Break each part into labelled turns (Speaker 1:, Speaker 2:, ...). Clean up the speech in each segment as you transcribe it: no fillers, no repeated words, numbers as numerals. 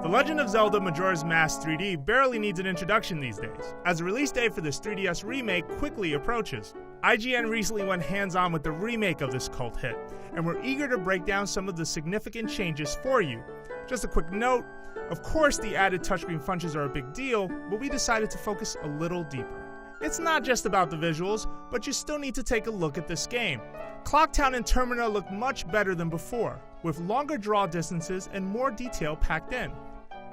Speaker 1: The Legend of Zelda Majora's Mask 3D barely needs an introduction these days, as the release date for this 3DS remake quickly approaches. IGN recently went hands-on with the remake of this cult hit, and we're eager to break down some of the significant changes for you. Just a quick note, of course the added touchscreen functions are a big deal, but we decided to focus a little deeper. It's not just about the visuals, but you still need to take a look at this game. Clocktown and Termina look much better than before, with longer draw distances and more detail packed in.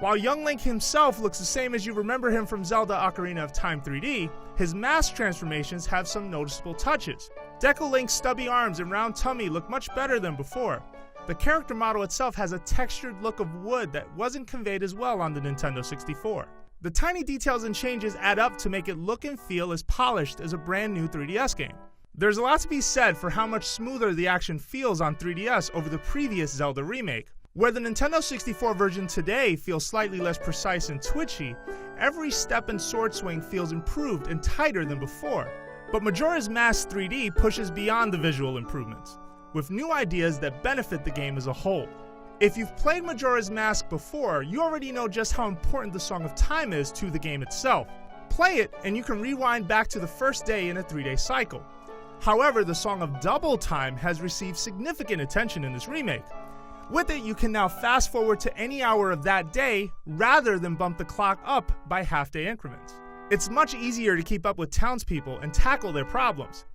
Speaker 1: While young Link himself looks the same as you remember him from Zelda Ocarina of Time 3D, his mask transformations have some noticeable touches. Deku Link's stubby arms and round tummy look much better than before. The character model itself has a textured look of wood that wasn't conveyed as well on the Nintendo 64. The tiny details and changes add up to make it look and feel as polished as a brand new 3DS game. There's a lot to be said for how much smoother the action feels on 3DS over the previous Zelda remake. Where the Nintendo 64 version today feels slightly less precise and twitchy, every step and sword swing feels improved and tighter than before. But Majora's Mask 3D pushes beyond the visual improvements, with new ideas that benefit the game as a whole. If you've played Majora's Mask before, you already know just how important the Song of Time is to the game itself. Play it, and you can rewind back to the first day in a 3-day cycle. However, the Song of Double Time has received significant attention in this remake. With it, you can now fast forward to any hour of that day rather than bump the clock up by half-day increments. It's much easier to keep up with townspeople and tackle their problems.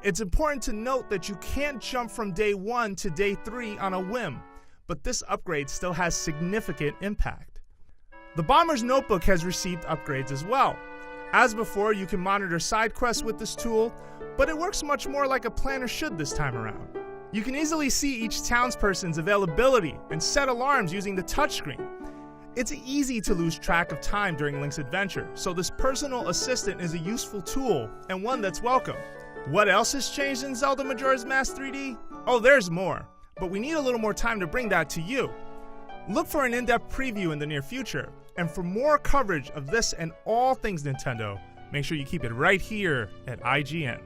Speaker 1: It's important to note that you can't jump from day 1 to day 3 on a whim, but this upgrade still has significant impact. The Bomber's Notebook has received upgrades as well. As before, you can monitor side quests with this tool, but it works much more like a planner should this time around. You can easily see each townsperson's availability and set alarms using the touchscreen. It's easy to lose track of time during Link's adventure, so this personal assistant is a useful tool and one that's welcome. What else has changed in Zelda Majora's Mask 3D? Oh, there's more, but we need a little more time to bring that to you. Look for an in-depth preview in the near future, and for more coverage of this and all things Nintendo, make sure you keep it right here at IGN.